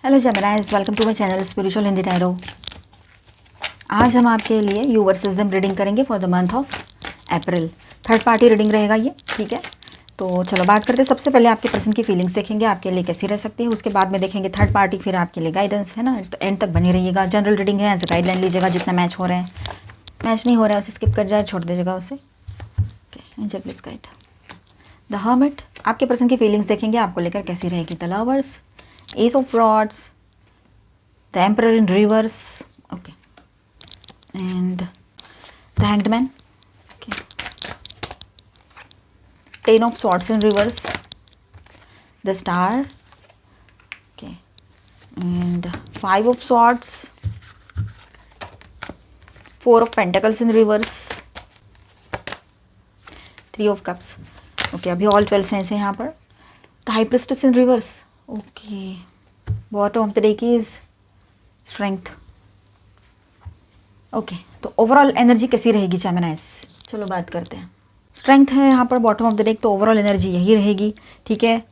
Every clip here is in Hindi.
Hello Geminis, welcome to my channel spiritual Hindi tarot. आज हम आपके लिए यू वर्सेस देम रीडिंग करेंगे for the month of April. Third party reading रहेगा ये, ठीक है। तो चलो बात करते हैं। सबसे पहले आपके पर्सन की फीलिंग्स देखेंगे आपके लिए कैसी रह सकती है, उसके बाद में देखेंगे थर्ड पार्टी, फिर आपके लिए गाइडेंस, है ना। तो एंड तक बने रहिएगा। जनरल रीडिंग है, एज गाइडलाइन लीजिएगा। जितना मैच हो रहे हैं, मैच नहीं हो रहा है उसे स्किप कर जाए, छोड़ दीजिएगा उसे। Okay, angel please guide. The hermit, आपके पर्सन की फीलिंग्स देखेंगे आपको लेकर कैसी रहेगी। The lovers, S of rods, the emperor in reverse, okay, and the hanged man, okay, ten of swords in reverse, the star, okay, and five of swords, four of pentacles in reverse, three of cups, okay, अभी all 12 साइंस है यहाँ पर। the high priestess in reverse, okay, bottom of the deck is strength. Okay, तो ओवरऑल एनर्जी कैसी रहेगी जेमिनाइज, चलो बात करते हैं। स्ट्रेंथ है यहाँ पर बॉटम ऑफ द डेक, तो ओवरऑल एनर्जी यही रहेगी, ठीक है।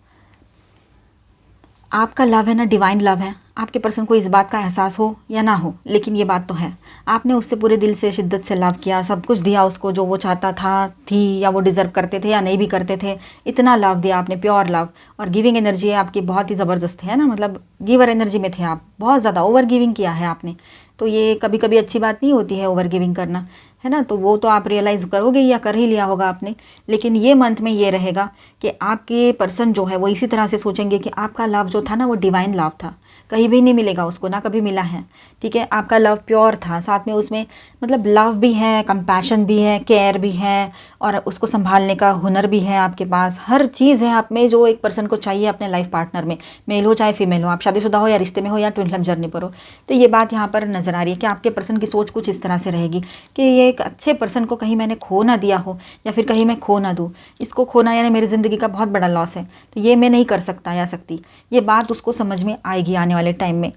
आपका लव है ना, डिवाइन लव है। आपके पर्सन को इस बात का एहसास हो या ना हो, लेकिन ये बात तो है, आपने उससे पूरे दिल से शिद्दत से लव किया, सब कुछ दिया उसको जो वो चाहता था, थी, या वो डिज़र्व करते थे या नहीं भी करते थे। इतना लव दिया आपने, प्योर लव। और गिविंग एनर्जी आपकी बहुत ही ज़बरदस्त है ना, मतलब गिवर एनर्जी में थे आप, बहुत ज़्यादा ओवर गिविंग किया है आपने। तो ये कभी कभी अच्छी बात नहीं होती है ओवर गिविंग करना, है ना। तो वो तो आप रियलाइज़ करोगे या कर ही लिया होगा आपने। लेकिन ये मंथ में ये रहेगा कि आपके पर्सन जो है वो इसी तरह से सोचेंगे कि आपका लव जो था ना वो डिवाइन लव था, कहीं भी नहीं मिलेगा उसको, ना कभी मिला है, ठीक है। आपका लव प्योर था, साथ में उसमें मतलब लव भी है, कंपैशन भी है, केयर भी है, और उसको संभालने का हुनर भी है आपके पास। हर चीज़ है आप में जो एक पर्सन को चाहिए अपने लाइफ पार्टनर में, मेल हो चाहे फीमेल हो, आप शादीशुदा हो या रिश्ते में हो या ट्विन फ्लेम जर्नी पर हो। तो ये बात यहाँ पर नज़र आ रही है कि आपके पर्सन की सोच कुछ इस तरह से रहेगी कि ये एक अच्छे पर्सन को कहीं मैंने खो ना दिया हो, या फिर कहीं मैं खो ना दूँ। इसको खोना यानी मेरी ज़िंदगी का बहुत बड़ा लॉस है, तो ये मैं नहीं कर सकता या सकती। ये बात उसको समझ में आएगी आने वाले टाइम में,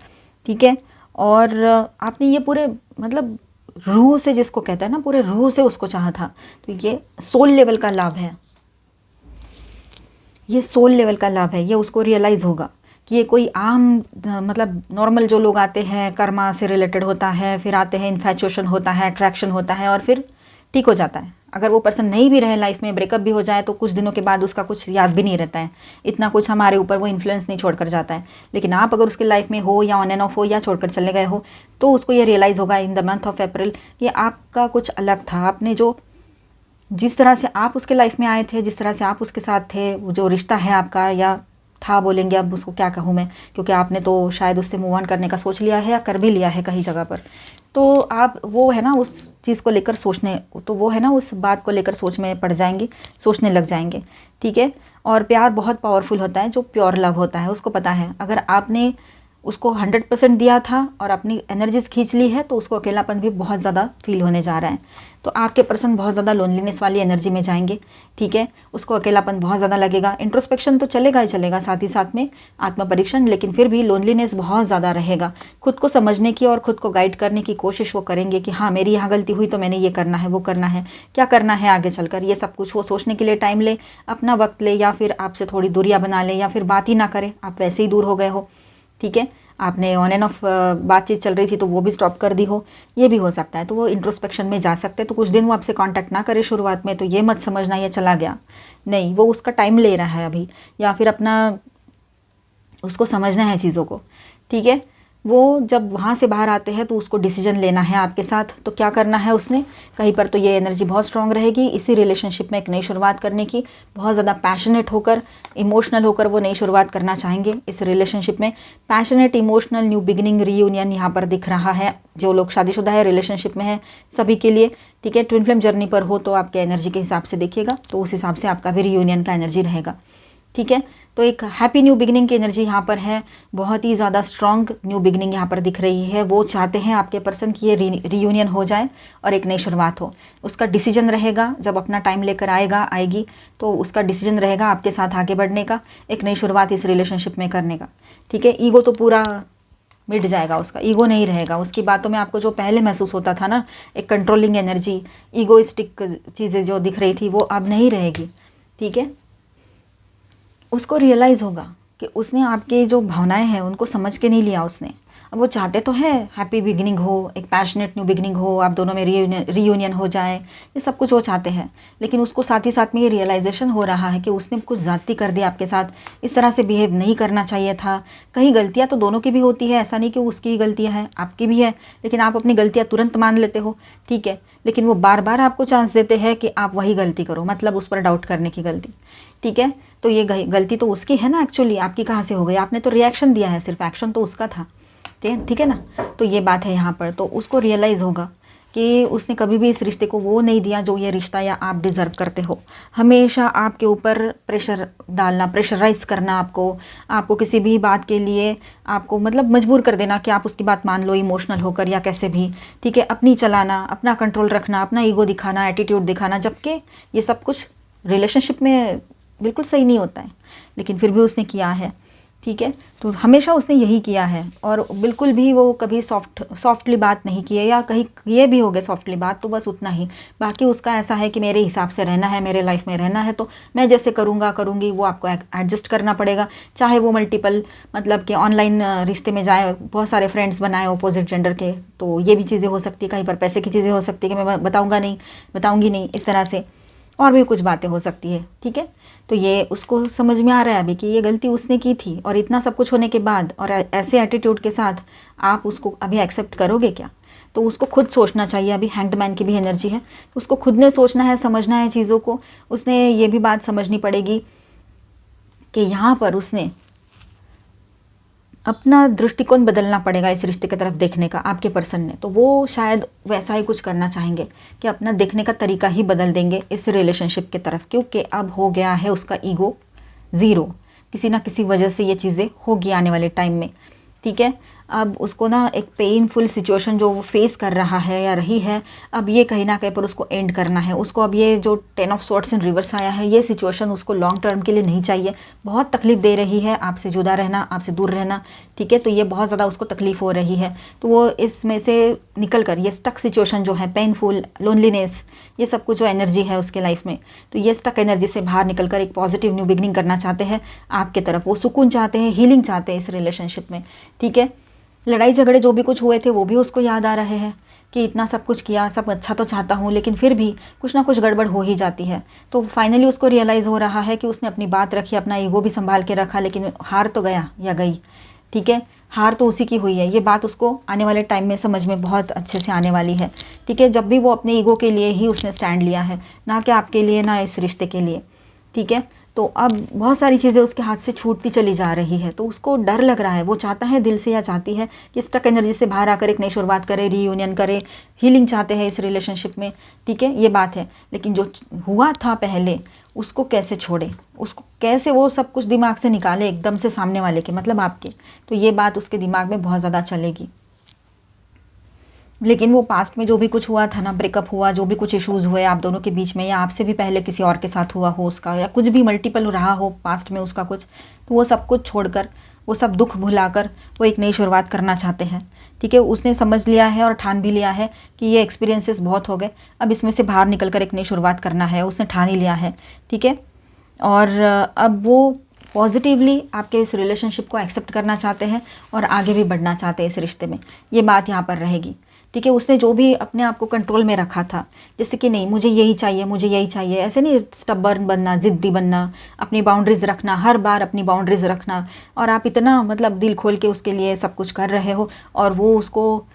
ठीक है। और आपने ये पूरे मतलब रूह से, जिसको कहता है ना, पूरे रूह से उसको चाहा था। तो ये सोल लेवल का लव है, ये सोल लेवल का लव है। ये उसको रियलाइज़ होगा कि ये कोई आम मतलब नॉर्मल जो लोग आते हैं कर्मा से रिलेटेड होता है, फिर आते हैं इन्फैचुएशन होता है, अट्रैक्शन होता है, और फिर ठीक हो जाता है। अगर वो पर्सन नहीं भी रहे लाइफ में, ब्रेकअप भी हो जाए, तो कुछ दिनों के बाद उसका कुछ याद भी नहीं रहता है, इतना कुछ हमारे ऊपर वो इन्फ्लुएंस नहीं छोड़कर जाता है। लेकिन आप अगर उसके लाइफ में हो, या ऑन एंड ऑफ हो, या छोड़कर चले गए हो, तो उसको ये रियलाइज़ होगा इन द मंथ ऑफ अप्रैल कि आपका कुछ अलग था। आपने जो जिस तरह से आप उसके लाइफ में आए थे, जिस तरह से आप उसके साथ थे, वो जो रिश्ता है आपका, या था बोलेंगे, अब उसको क्या कहूँ मैं, क्योंकि आपने तो शायद उससे मूव ऑन करने का सोच लिया है या कर भी लिया है कहीं जगह पर। तो आप वो है ना उस चीज़ को लेकर सोचने, तो वो है ना उस बात को लेकर सोच में पड़ जाएंगे, सोचने लग जाएंगे, ठीक है। और प्यार बहुत पावरफुल होता है, जो प्योर लव होता है उसको पता है अगर आपने उसको 100% दिया था और अपनी एनर्जीज खींच ली है, तो उसको अकेलापन भी बहुत ज़्यादा फील होने जा रहा है। तो आपके पर्सन बहुत ज़्यादा लोनलीनेस वाली एनर्जी में जाएंगे, ठीक है। उसको अकेलापन बहुत ज़्यादा लगेगा। इंट्रोस्पेक्शन तो चलेगा ही चलेगा, साथ ही साथ में आत्म परीक्षण, लेकिन फिर भी लोनलीनेस बहुत ज़्यादा रहेगा। खुद को समझने की और खुद को गाइड करने की कोशिश वो करेंगे कि हाँ मेरी यहाँ गलती हुई, तो मैंने ये करना है, वो करना है, क्या करना है आगे चलकर, ये सब कुछ वो सोचने के लिए टाइम ले, अपना वक्त ले, या फिर आपसे थोड़ी दूरियाँ बना ले, या फिर बात ही ना करे, आप वैसे ही दूर हो गए हो, ठीक है। आपने ऑन एंड ऑफ बातचीत चल रही थी तो वो भी स्टॉप कर दी हो, ये भी हो सकता है। तो वो इंट्रोस्पेक्शन में जा सकते हैं। तो कुछ दिन वो आपसे कांटेक्ट ना करे शुरुआत में, तो ये मत समझना ये चला गया, नहीं, वो उसका टाइम ले रहा है अभी, या फिर अपना उसको समझना है चीज़ों को, ठीक है। वो जब वहाँ से बाहर आते हैं तो उसको डिसीजन लेना है आपके साथ, तो क्या करना है उसने, कहीं पर तो ये एनर्जी बहुत स्ट्रांग रहेगी इसी रिलेशनशिप में एक नई शुरुआत करने की। बहुत ज़्यादा पैशनेट होकर, इमोशनल होकर वो नई शुरुआत करना चाहेंगे इस रिलेशनशिप में। Passionate, emotional, new beginning, reunion यहाँ पर दिख रहा है। जो लोग शादीशुदा है, रिलेशनशिप में है, सभी के लिए, ठीक है। ट्विन फ्लेम जर्नी पर हो तो आपके एनर्जी के हिसाब से देखिएगा, तो उस हिसाब से आपका भी रीयूनियन का एनर्जी रहेगा, ठीक है। तो एक हैप्पी न्यू बिगिनिंग की एनर्जी यहाँ पर है, बहुत ही ज़्यादा स्ट्रॉन्ग न्यू बिगिनिंग यहाँ पर दिख रही है। वो चाहते हैं आपके पर्सन की ये रीयूनियन हो जाए और एक नई शुरुआत हो। उसका डिसीजन रहेगा, जब अपना टाइम लेकर आएगी तो उसका डिसीजन रहेगा आपके साथ आगे बढ़ने का, एक नई शुरुआत इस रिलेशनशिप में करने का, ठीक है। ईगो तो पूरा मिट जाएगा, उसका ईगो नहीं रहेगा। उसकी बातों में आपको जो पहले महसूस होता था ना, एक कंट्रोलिंग एनर्जी, ईगोइस्टिक चीज़ें जो दिख रही थी, वो अब नहीं रहेगी, ठीक है। उसको रियलाइज़ होगा कि उसने आपके जो भावनाएं हैं उनको समझ के नहीं लिया उसने। अब वो चाहते तो है हैप्पी बिगिनिंग हो, एक पैशनेट न्यू बिगिनिंग हो, आप दोनों में रीयूनियन हो जाए, ये सब कुछ वो चाहते हैं, लेकिन उसको साथ ही साथ में ये रियलाइजेशन हो रहा है कि उसने कुछ ज़्यादती कर दी आपके साथ, इस तरह से बिहेव नहीं करना चाहिए था। कहीं गलतियाँ तो दोनों की भी होती है, ऐसा नहीं कि उसकी ही गलतियाँ हैं, आपकी भी है, लेकिन आप अपनी गलतियाँ तुरंत मान लेते हो, ठीक है, लेकिन वो बार बार आपको चांस देते हैं कि आप वही गलती करो, मतलब उस पर डाउट करने की गलती, ठीक है। तो ये गलती तो उसकी है ना, एक्चुअली आपकी कहाँ से हो गई, आपने तो रिएक्शन दिया है, सिर्फ एक्शन तो उसका था, ठीक है ना। तो ये बात है यहाँ पर, तो उसको रियलाइज़ होगा कि उसने कभी भी इस रिश्ते को वो नहीं दिया जो ये रिश्ता या आप डिज़र्व करते हो। हमेशा आपके ऊपर प्रेशर डालना, प्रेशराइज़ करना, आपको किसी भी बात के लिए आपको मतलब मजबूर कर देना कि आप उसकी बात मान लो, इमोशनल होकर या कैसे भी, ठीक है, अपनी चलाना, अपना कंट्रोल रखना, अपना ईगो दिखाना, एटीट्यूड दिखाना, जबकि ये सब कुछ रिलेशनशिप में बिल्कुल सही नहीं होता है, लेकिन फिर भी उसने किया है, ठीक है। तो हमेशा उसने यही किया है, और बिल्कुल भी वो कभी सॉफ्टली बात नहीं की है, या कहीं किए भी हो गए सॉफ्टली बात तो बस उतना ही। बाकी उसका ऐसा है कि मेरे हिसाब से रहना है, मेरे लाइफ में रहना है, तो मैं जैसे करूँगी वो आपको एडजस्ट करना पड़ेगा। चाहे वो मल्टीपल मतलब कि ऑनलाइन रिश्ते में जाए, बहुत सारे फ्रेंड्स बनाए अपोजिट जेंडर के, तो ये भी चीज़ें हो सकती है, कहीं पर पैसे की चीज़ें हो सकती है कि मैं बताऊँगी नहीं, इस तरह से और भी कुछ बातें हो सकती है, ठीक है। तो ये उसको समझ में आ रहा है अभी कि ये गलती उसने की थी, और इतना सब कुछ होने के बाद और ऐसे एटीट्यूड के साथ आप उसको अभी एक्सेप्ट करोगे क्या? तो उसको खुद सोचना चाहिए। अभी हैंग्ड मैन की भी एनर्जी है, तो उसको खुद ने सोचना है, समझना है चीज़ों को। उसने ये भी बात समझनी पड़ेगी कि यहाँ पर उसने अपना दृष्टिकोण बदलना पड़ेगा इस रिश्ते की तरफ देखने का, आपके पर्सन ने। तो वो शायद वैसा ही कुछ करना चाहेंगे कि अपना देखने का तरीका ही बदल देंगे इस रिलेशनशिप की तरफ, क्योंकि अब हो गया है उसका ईगो ज़ीरो। किसी ना किसी वजह से ये चीज़ें होगी आने वाले टाइम में, ठीक है। अब उसको ना एक पेनफुल सिचुएशन जो वो फेस कर रहा है या रही है, अब ये कहीं ना कहीं पर उसको एंड करना है। उसको अब ये जो 10 ऑफ स्वॉर्ड्स इन रिवर्स आया है, ये सिचुएशन उसको लॉन्ग टर्म के लिए नहीं चाहिए। बहुत तकलीफ दे रही है, आपसे जुदा रहना, आपसे दूर रहना, ठीक है। तो ये बहुत ज़्यादा उसको तकलीफ हो रही है, तो वो इसमें से निकल कर, ये स्टक सिचुएशन जो है, पेनफुल, लोनलीनेस, ये सब कुछ जो एनर्जी है उसके लाइफ में, तो ये स्टक एनर्जी से बाहर निकल कर एक पॉजिटिव न्यू बिगनिंग करना चाहते हैं आपके तरफ। वो सुकून चाहते हैं, हीलिंग चाहते हैं इस रिलेशनशिप में, ठीक है। लड़ाई झगड़े जो भी कुछ हुए थे वो भी उसको याद आ रहे हैं कि इतना सब कुछ किया, सब अच्छा तो चाहता हूँ, लेकिन फिर भी कुछ ना कुछ गड़बड़ हो ही जाती है। तो फाइनली उसको रियलाइज़ हो रहा है कि उसने अपनी बात रखी, अपना ईगो भी संभाल के रखा, लेकिन हार तो गया या गई, ठीक है। हार तो उसी की हुई है, ये बात उसको आने वाले टाइम में समझ में बहुत अच्छे से आने वाली है, ठीक है। जब भी वो अपने ईगो के लिए ही उसने स्टैंड लिया है, ना कि आपके लिए, ना इस रिश्ते के लिए, ठीक है। तो अब बहुत सारी चीज़ें उसके हाथ से छूटती चली जा रही है, तो उसको डर लग रहा है। वो चाहता है दिल से, या चाहती है कि स्टक एनर्जी से बाहर आकर एक नई शुरुआत करे, रीयूनियन करे, हीलिंग चाहते हैं इस रिलेशनशिप में, ठीक है, ये बात है। लेकिन जो हुआ था पहले, उसको कैसे छोड़े, उसको कैसे वो सब कुछ दिमाग से निकाले एकदम से, सामने वाले के मतलब आपके। तो ये बात उसके दिमाग में बहुत ज़्यादा चलेगी। लेकिन वो पास्ट में जो भी कुछ हुआ था ना, ब्रेकअप हुआ, जो भी कुछ इश्यूज़ हुए आप दोनों के बीच में, या आपसे भी पहले किसी और के साथ हुआ हो उसका, या कुछ भी मल्टीपल रहा हो पास्ट में उसका कुछ, तो वो सब कुछ छोड़कर, वो सब दुख भुलाकर वो एक नई शुरुआत करना चाहते हैं, ठीक है। उसने समझ लिया है और ठान भी लिया है कि ये एक्सपीरियंसेस बहुत हो गए, अब इसमें से बाहर निकल कर एक नई शुरुआत करना है, उसने ठान ही लिया है, ठीक है। और अब वो पॉजिटिवली आपके इस रिलेशनशिप को एक्सेप्ट करना चाहते हैं और आगे भी बढ़ना चाहते हैं इस रिश्ते में, ये बात यहाँ पर रहेगी, ठीक है। उसने जो भी अपने आप को कंट्रोल में रखा था, जैसे कि नहीं मुझे यही चाहिए, मुझे यही चाहिए, ऐसे नहीं स्टबर्न बनना, ज़िद्दी बनना, अपनी बाउंड्रीज़ रखना, हर बार अपनी बाउंड्रीज़ रखना, और आप इतना मतलब दिल खोल के उसके लिए सब कुछ कर रहे हो, और वो उसको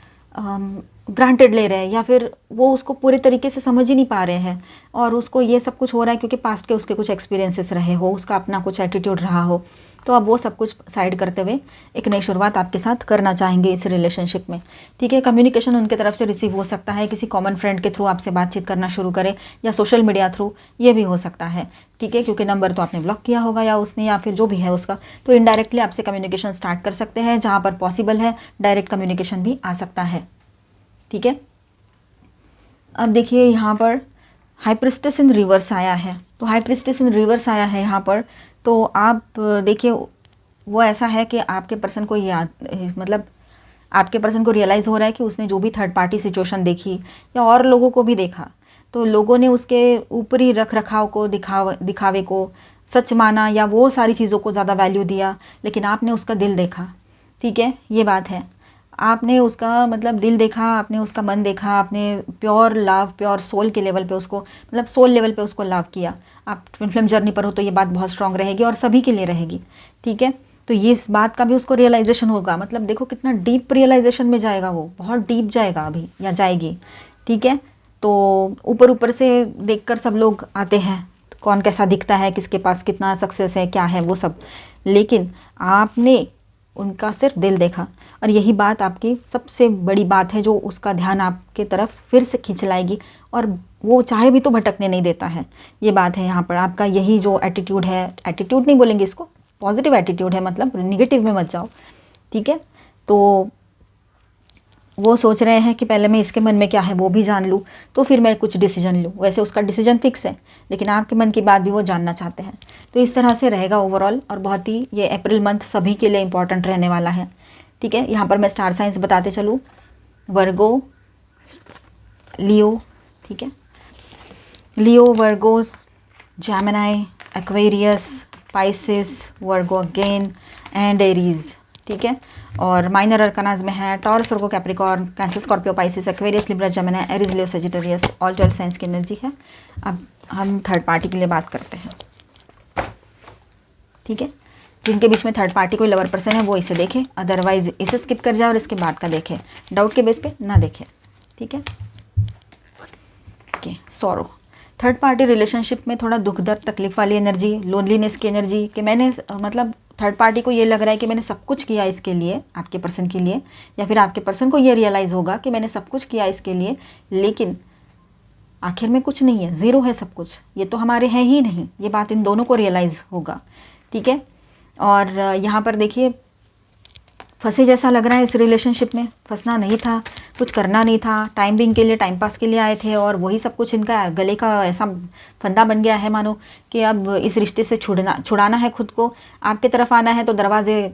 ग्रांटेड ले रहे हैं, या फिर वो उसको पूरे तरीके से समझ ही नहीं पा रहे हैं, और उसको ये सब कुछ हो रहा है क्योंकि पास्ट के उसके कुछ एक्सपीरियंसेस रहे हो, उसका अपना कुछ एटीट्यूड रहा हो। तो अब वो सब कुछ साइड करते हुए एक नई शुरुआत आपके साथ करना चाहेंगे इस रिलेशनशिप में, ठीक है। कम्युनिकेशन उनके तरफ से रिसीव हो सकता है, किसी कॉमन फ्रेंड के थ्रू आपसे बातचीत करना शुरू करे, या सोशल मीडिया थ्रू, ये भी हो सकता है, ठीक है, क्योंकि नंबर तो आपने ब्लॉक किया होगा या उसने, या फिर जो भी है उसका, तो इनडायरेक्टली आपसे कम्युनिकेशन स्टार्ट कर सकते हैं। जहाँ पर पॉसिबल है डायरेक्ट कम्युनिकेशन भी आ सकता है, ठीक है। अब देखिए यहाँ पर हाई प्रिस्टेस इन रिवर्स आया है, तो हाई प्रिस्टेस इन रिवर्स आया है यहाँ पर, तो आप देखिए वो ऐसा है कि आपके पर्सन को याद, मतलब आपके पर्सन को रियलाइज़ हो रहा है कि उसने जो भी थर्ड पार्टी सिचुएशन देखी या और लोगों को भी देखा, तो लोगों ने उसके ऊपरी रख रखाव को, दिखावे को, सच माना या वो सारी चीज़ों को ज़्यादा वैल्यू दिया, लेकिन आपने उसका दिल देखा। ठीक है, ये बात है। आपने उसका मतलब दिल देखा, आपने उसका मन देखा, आपने प्योर लव, प्योर सोल के लेवल पे उसको, मतलब सोल लेवल पे उसको लव किया। आप ट्विन फ्लेम जर्नी पर हो तो ये बात बहुत स्ट्रांग रहेगी और सभी के लिए रहेगी। ठीक है, तो ये इस बात का भी उसको रियलाइजेशन होगा। मतलब देखो कितना डीप रियलाइजेशन में जाएगा वो, बहुत डीप जाएगा अभी या जाएगी। ठीक है, तो ऊपर ऊपर से देखकर सब लोग आते हैं, कौन कैसा दिखता है, किसके पास कितना सक्सेस है, क्या है वो सब, लेकिन आपने उनका सिर्फ दिल देखा। और यही बात आपकी सबसे बड़ी बात है जो उसका ध्यान आपके तरफ फिर से खींच लाएगी, और वो चाहे भी तो भटकने नहीं देता है। ये बात है यहाँ पर आपका यही जो एटीट्यूड है, एटीट्यूड नहीं बोलेंगे इसको, पॉजिटिव एटीट्यूड है, मतलब निगेटिव में मत जाओ। ठीक है, तो वो सोच रहे हैं कि पहले मैं इसके मन में क्या है वो भी जान लूँ, तो फिर मैं कुछ डिसीजन लूँ। वैसे उसका डिसीजन फिक्स है, लेकिन आपके मन की बात भी वो जानना चाहते हैं। तो इस तरह से रहेगा ओवरऑल, और बहुत ही ये अप्रैल मंथ सभी के लिए इम्पॉर्टेंट रहने वाला है। ठीक है, यहाँ पर मैं स्टार साइंस बताते चलूँ, वर्गो, लियो। ठीक है, Leo, Virgo, Gemini, Aquarius, Pisces, Virgo again and Aries. ठीक है, और माइनर अरकानाज में है Taurus, Virgo, Capricorn, Cancer, Scorpio, Pisces, Aquarius, Libra, Gemini, Aries, Leo, Sagittarius, all 12 signs की एनर्जी है। अब हम थर्ड पार्टी के लिए बात करते हैं। ठीक है, जिनके बीच में थर्ड पार्टी कोई लवर पर्सन है वो इसे देखे, अदरवाइज इसे स्किप कर जाए और इसके बाद का देखे, डाउट के बेस पे ना देखे। ठीक है, okay, sorrow. Third party relationship में थोड़ा दुख दर्द तकलीफ वाली एनर्जी, लोनलीनेस की एनर्जी, कि मैंने मतलब थर्ड पार्टी को ये लग रहा है कि मैंने सब कुछ किया इसके लिए, आपके पर्सन के लिए, या फिर आपके पर्सन को ये रियलाइज़ होगा कि मैंने सब कुछ किया इसके लिए, लेकिन आखिर में कुछ नहीं है, ज़ीरो है सब कुछ, ये तो हमारे हैं ही नहीं। ये बात इन दोनों को रियलाइज़ होगा। ठीक है, और यहाँ पर देखिए फंसे जैसा लग रहा है इस रिलेशनशिप में, फंसना नहीं था, कुछ करना नहीं था, टाइम बिंग के लिए, टाइम पास के लिए आए थे, और वही सब कुछ इनका गले का ऐसा फंदा बन गया है मानो कि अब इस रिश्ते से छुड़ाना है खुद को, आपके तरफ आना है, तो दरवाजे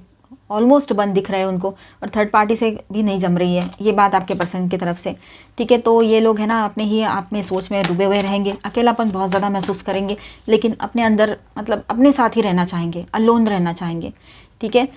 ऑलमोस्ट बंद दिख रहे हैं उनको, और थर्ड पार्टी से भी नहीं जम रही है ये बात आपके पर्सन की तरफ से। ठीक है, तो ये लोग है ना अपने ही आप में सोच में डूबे हुए रहेंगे, अकेलापन बहुत ज़्यादा महसूस करेंगे, लेकिन अपने अंदर मतलब अपने साथ ही रहना चाहेंगे, अलोन रहना चाहेंगे। ठीक है,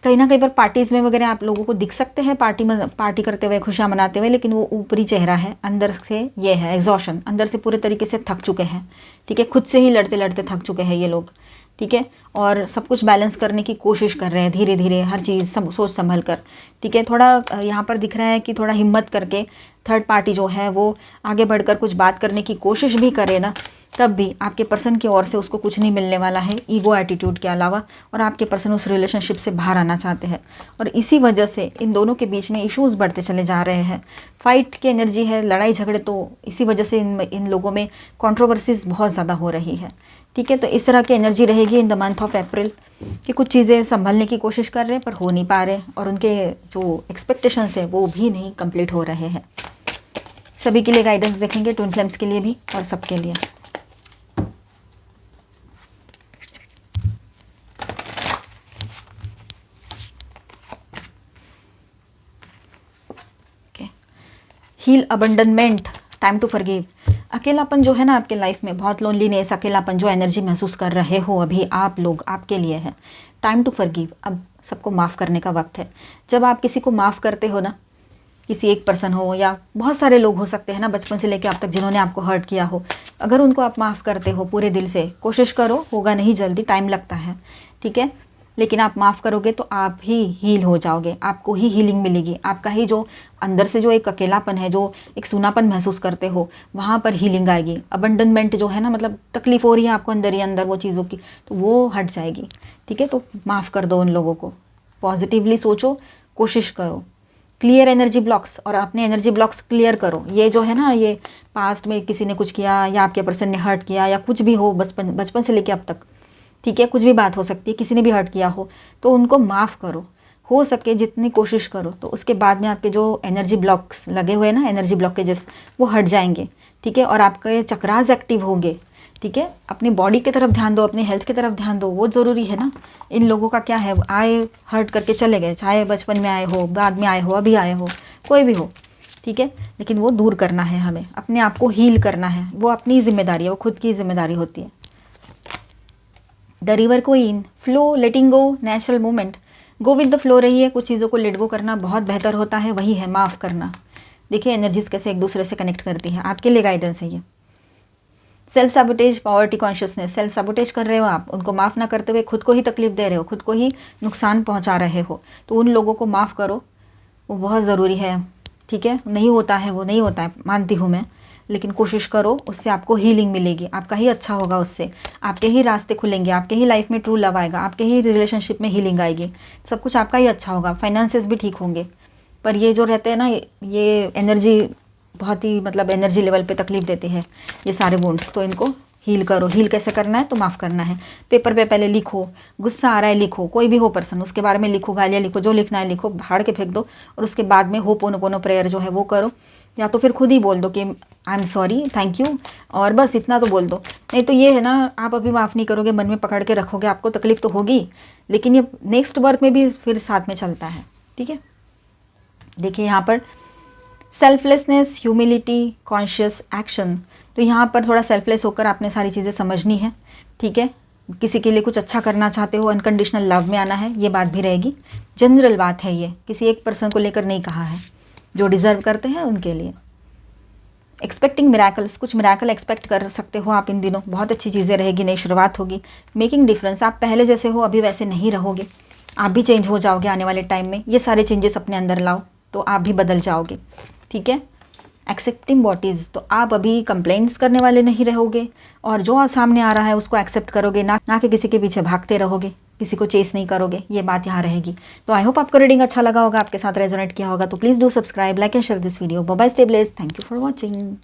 कहीं ना कहीं पर पार्टीज़ में वगैरह आप लोगों को दिख सकते हैं पार्टी करते हुए, खुशियाँ मनाते हुए, लेकिन वो ऊपरी चेहरा है, अंदर से ये है एग्जॉशन, अंदर से पूरे तरीके से थक चुके हैं। ठीक है, खुद से ही लड़ते लड़ते थक चुके हैं ये लोग। ठीक है, और सब कुछ बैलेंस करने की कोशिश कर रहे हैं धीरे धीरे, हर चीज़ सब सोच संभल कर। ठीक है, थोड़ा यहाँ पर दिख रहा है कि थोड़ा हिम्मत करके थर्ड पार्टी जो है वो आगे बढ़कर कुछ बात करने की कोशिश भी करे ना, तब भी आपके पर्सन की ओर से उसको कुछ नहीं मिलने वाला है ईगो एटीट्यूड के अलावा, और आपके पर्सन उस रिलेशनशिप से बाहर आना चाहते हैं, और इसी वजह से इन दोनों के बीच में इश्यूज़ बढ़ते चले जा रहे हैं। फाइट की एनर्जी है, लड़ाई झगड़े, तो इसी वजह से इन लोगों में कंट्रोवर्सीज बहुत ज़्यादा हो रही है। ठीक है, तो इस तरह की एनर्जी रहेगी इन द मंथ ऑफ अप्रैल, कि कुछ चीज़ें संभलने की कोशिश कर रहे हैं पर हो नहीं पा रहे, और उनके जो एक्सपेक्टेशंस है वो भी नहीं कंप्लीट हो रहे हैं। सभी के लिए गाइडेंस देखेंगे, ट्विन फ्लेम्स के लिए भी और सबके लिए। Heal, abandonment, time to forgive. अकेलापन जो है ना आपके लाइफ में, बहुत लोनलीनेस, अकेलापन जो एनर्जी महसूस कर रहे हो अभी आप लोग, आपके लिए है टाइम टू फॉरगिव। अब सबको माफ़ करने का वक्त है। जब आप किसी को माफ़ करते हो ना, किसी एक पर्सन हो या बहुत सारे लोग हो सकते हैं ना बचपन से लेकर अब तक जिन्होंने आपको हर्ट किया हो, अगर उनको आप माफ़ करते हो पूरे दिल से, कोशिश करो, होगा नहीं जल्दी, टाइम लगता है। ठीक है, लेकिन आप माफ़ करोगे तो आप ही हील हो जाओगे, आपको ही हीलिंग मिलेगी। आपका ही जो अंदर से जो एक अकेलापन है, जो एक सूनापन महसूस करते हो, वहाँ पर हीलिंग आएगी। अबंडनमेंट जो है ना, मतलब तकलीफ़ हो रही है आपको अंदर ही अंदर वो चीज़ों की, तो वो हट जाएगी। ठीक है, तो माफ़ कर दो उन लोगों को, पॉजिटिवली सोचो, कोशिश करो, क्लियर एनर्जी ब्लॉक्स, और अपने एनर्जी ब्लॉक्स क्लियर करो। ये जो है ना, ये पास्ट में किसी ने कुछ किया या आपके पर्सन ने हर्ट किया या कुछ भी हो, बचपन से लेके अब तक, ठीक है, कुछ भी बात हो सकती है, किसी ने भी हर्ट किया हो, तो उनको माफ़ करो, हो सके जितनी कोशिश करो। तो उसके बाद में आपके जो एनर्जी ब्लॉक्स लगे हुए हैं ना, एनर्जी ब्लॉकेजेस, वो हट जाएंगे। ठीक है, और आपके चक्रास एक्टिव होंगे। ठीक है, अपनी बॉडी की तरफ ध्यान दो, अपनी हेल्थ की तरफ ध्यान दो, वो ज़रूरी है ना। इन लोगों का क्या है, आए हर्ट करके चले गए, चाहे बचपन में आए हो, बाद में आए हो, अभी आए हो, कोई भी हो। ठीक है, लेकिन वो दूर करना है हमें, अपने आप को हील करना है, वो अपनी जिम्मेदारी है, वो खुद की जिम्मेदारी होती है। The river queen, flow, letting go, natural movement, go with the flow रहिए। कुछ चीज़ों को लेट गो करना बहुत बेहतर होता है, वही है माफ़ करना। देखिए एनर्जीज कैसे एक दूसरे से कनेक्ट करती है, आपके लिए गाइडेंस है ये। सेल्फ साबोटेज, पॉवर्टी कॉन्शियसनेस, सेल्फ साबोटेज कर रहे हो आप, उनको माफ़ ना करते हुए खुद को ही तकलीफ दे रहे हो, खुद को ही नुकसान पहुंचा रहे हो, तो उन लोगों को माफ़ करो, वो बहुत ज़रूरी है। ठीक है, नहीं होता है, वो नहीं होता है, मानती हूँ मैं, लेकिन कोशिश करो, उससे आपको हीलिंग मिलेगी, आपका ही अच्छा होगा, उससे आपके ही रास्ते खुलेंगे, आपके ही लाइफ में ट्रू लव आएगा, आपके ही रिलेशनशिप में हीलिंग आएगी, सब कुछ आपका ही अच्छा होगा, फाइनेंसेस भी ठीक होंगे। पर ये जो रहते हैं ना, ये एनर्जी बहुत ही मतलब एनर्जी लेवल पे तकलीफ देती है ये सारे वुंड्स, तो इनको हील करो। हील कैसे करना है, तो माफ़ करना है। पेपर पे पहले लिखो, गुस्सा आ रहा है लिखो, कोई भी हो पर्सन, उसके बारे में लिखो, गालियाँ लिखो, जो लिखना है लिखो, भाड़ के फेंक दो, और उसके बाद में होपोनोपोनो प्रेयर जो है वो करो, या तो फिर खुद ही बोल दो कि I am sorry, thank you, और बस इतना तो बोल दो। नहीं तो ये है ना, आप अभी माफ़ नहीं करोगे, मन में पकड़ के रखोगे, आपको तकलीफ तो होगी, लेकिन ये नेक्स्ट बर्थ में भी फिर साथ में चलता है। ठीक है, देखिए यहाँ पर सेल्फलेसनेस, ह्यूमिलिटी, कॉन्शियस एक्शन, तो यहाँ पर थोड़ा सेल्फलेस होकर आपने सारी चीज़ें समझनी है। ठीक है, किसी के लिए कुछ अच्छा करना चाहते हो, अनकंडीशनल लव में आना है, ये बात भी रहेगी। जनरल बात है ये, किसी एक पर्सन को लेकर नहीं कहा है, जो डिज़र्व करते हैं उनके लिए। एक्सपेक्टिंग मिराकल्स, कुछ मिराकल एक्सपेक्ट कर सकते हो आप इन दिनों, बहुत अच्छी चीज़ें रहेगी, नई शुरुआत होगी। मेकिंग डिफरेंस, आप पहले जैसे हो अभी वैसे नहीं रहोगे, आप भी चेंज हो जाओगे आने वाले टाइम में। ये सारे चेंजेस अपने अंदर लाओ तो आप भी बदल जाओगे। ठीक है, एक्सेप्टिंग बॉडीज़, तो आप अभी कंप्लेंट्स करने वाले नहीं रहोगे, और जो सामने आ रहा है उसको एक्सेप्ट करोगे, ना कि किसी के पीछे भागते रहोगे, किसी को चेस नहीं करोगे, ये बात यहाँ रहेगी। तो आई होप आपको रीडिंग अच्छा लगा होगा, आपके साथ रेजोनेट किया होगा, तो please do subscribe, like and share this video. Bye bye, stay blessed, thank you for watching.